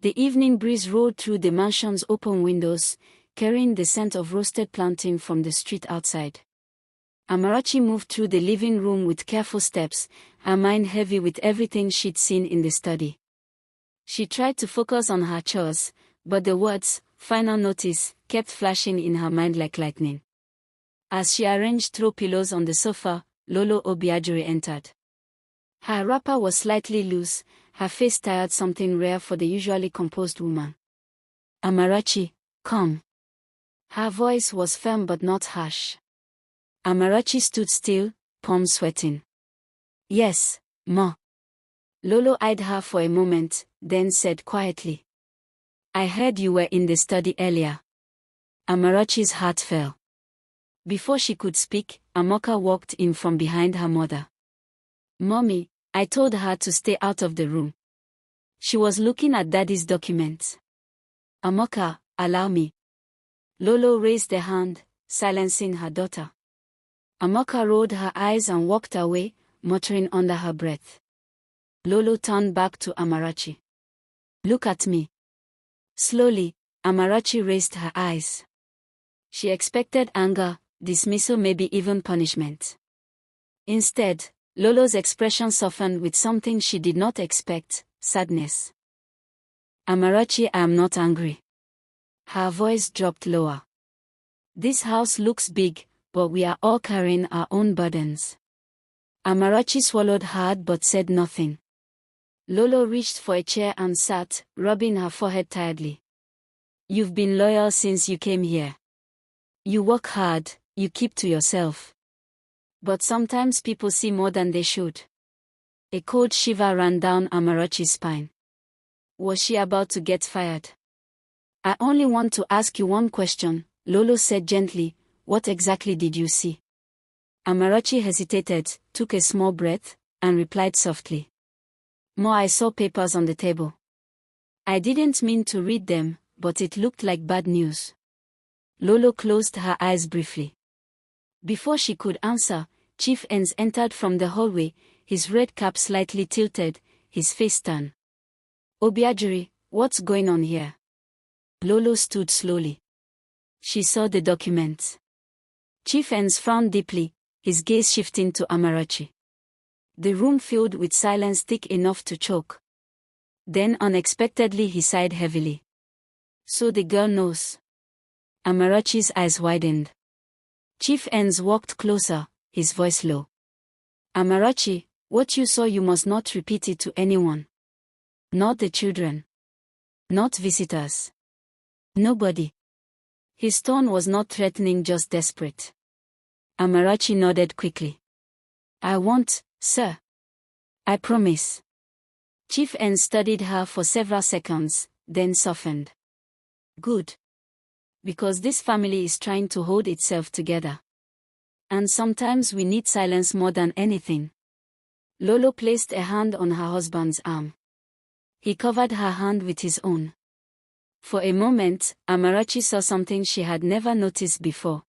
The evening breeze rolled through the mansion's open windows, carrying the scent of roasted plantain from the street outside. Amarachi moved through the living room with careful steps, her mind heavy with everything she'd seen in the study. She tried to focus on her chores, but the words, "final notice," kept flashing in her mind like lightning. As she arranged throw pillows on the sofa, Lolo Obiajiri entered. Her wrapper was slightly loose, her face tired, something rare for the usually composed woman. "Amarachi, come." Her voice was firm but not harsh. Amarachi stood still, palms sweating. "Yes, Ma." Lolo eyed her for a moment, then said quietly, "I heard you were in the study earlier." Amarachi's heart fell. Before she could speak, Amoka walked in from behind her mother. "Mommy, I told her to stay out of the room. She was looking at Daddy's documents." "Amoka, allow me." Lolo raised a hand, silencing her daughter. Amoka rolled her eyes and walked away, muttering under her breath. Lolo turned back to Amarachi. "Look at me." Slowly, Amarachi raised her eyes. She expected anger, dismissal, maybe even punishment. Instead, Lolo's expression softened with something she did not expect: sadness. "Amarachi, I am not angry." Her voice dropped lower. "This house looks big, but we are all carrying our own burdens." Amarachi swallowed hard but said nothing. Lolo reached for a chair and sat, rubbing her forehead tiredly. "You've been loyal since you came here. You work hard, you keep to yourself. But sometimes people see more than they should." A cold shiver ran down Amarachi's spine. Was she about to get fired? "I only want to ask you one question," Lolo said gently. "What exactly did you see?" Amarachi hesitated, took a small breath, and replied softly. "Ma, I saw papers on the table. I didn't mean to read them, but it looked like bad news." Lolo closed her eyes briefly. Before she could answer, Chief Enz entered from the hallway, his red cap slightly tilted, his face stern. "Obiajiri, what's going on here?" Lolo stood slowly. She saw the documents. Chief Enz frowned deeply, his gaze shifting to Amarachi. The room filled with silence thick enough to choke. Then unexpectedly he sighed heavily. "So the girl knows." Amarachi's eyes widened. Chief Enz walked closer, his voice low. "Amarachi, what you saw, you must not repeat it to anyone. Not the children. Not visitors. Nobody." His tone was not threatening, just desperate. Amarachi nodded quickly. "I won't, sir. I promise." Chief Enz studied her for several seconds, then softened. "Good. Because this family is trying to hold itself together. And sometimes we need silence more than anything." Lolo placed a hand on her husband's arm. He covered her hand with his own. For a moment, Amarachi saw something she had never noticed before.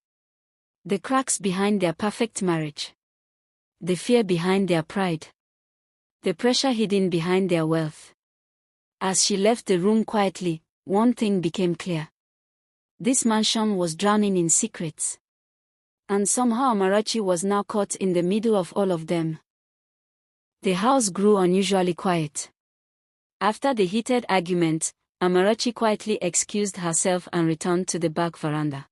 The cracks behind their perfect marriage. The fear behind their pride. The pressure hidden behind their wealth. As she left the room quietly, one thing became clear. This mansion was drowning in secrets. And somehow Amarachi was now caught in the middle of all of them. The house grew unusually quiet. After the heated argument, Amarachi quietly excused herself and returned to the back veranda.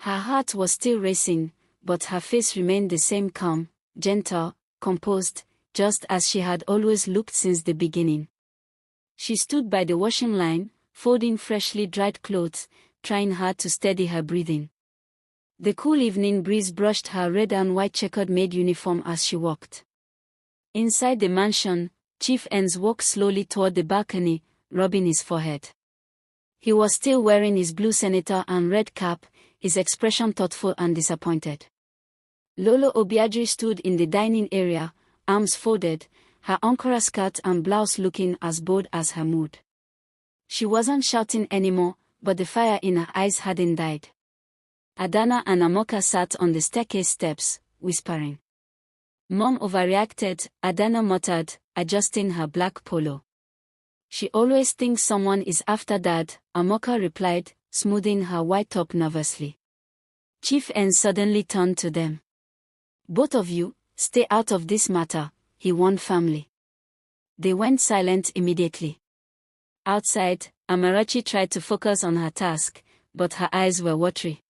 Her heart was still racing, but her face remained the same, calm, gentle, composed, just as she had always looked since the beginning. She stood by the washing line, folding freshly dried clothes, trying hard to steady her breathing. The cool evening breeze brushed her red and white checkered maid uniform as she walked. Inside the mansion, Chief Enz walked slowly toward the balcony, rubbing his forehead. He was still wearing his blue senator and red cap, his expression thoughtful and disappointed. Lolo Obiajiri stood in the dining area, arms folded, her Ankara skirt and blouse looking as bold as her mood. She wasn't shouting anymore, but the fire in her eyes hadn't died. Adana and Amoka sat on the staircase steps, whispering. "Mom overreacted," Adana muttered, adjusting her black polo. She always thinks someone is after Dad, Amoka replied, smoothing her white top nervously. Chief N suddenly turned to them. Both of you, stay out of this matter, he warned firmly. They went silent immediately. Outside, Amarachi tried to focus on her task, but her eyes were watery.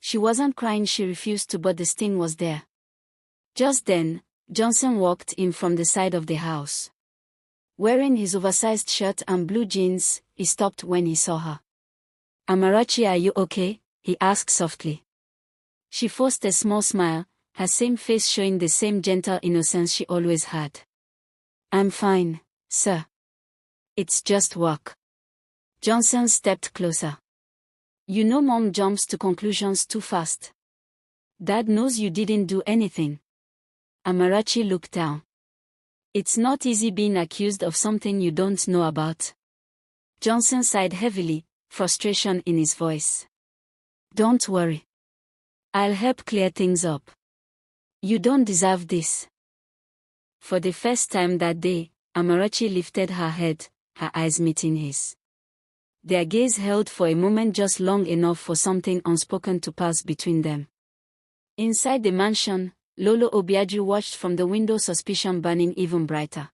She wasn't crying, she refused to, but the sting was there. Just then, Johnson walked in from the side of the house. Wearing his oversized shirt and blue jeans, he stopped when he saw her. Amarachi, are you okay? He asked softly. She forced a small smile, her same face showing the same gentle innocence she always had. I'm fine, sir. It's just work. Johnson stepped closer. You know Mom jumps to conclusions too fast. Dad knows you didn't do anything. Amarachi looked down. It's not easy being accused of something you don't know about. Johnson sighed heavily, frustration in his voice. Don't worry. I'll help clear things up. You don't deserve this. For the first time that day, Amarachi lifted her head, her eyes meeting his. Their gaze held for a moment, just long enough for something unspoken to pass between them. Inside the mansion, Lolo Obiaju watched from the window, suspicion burning even brighter.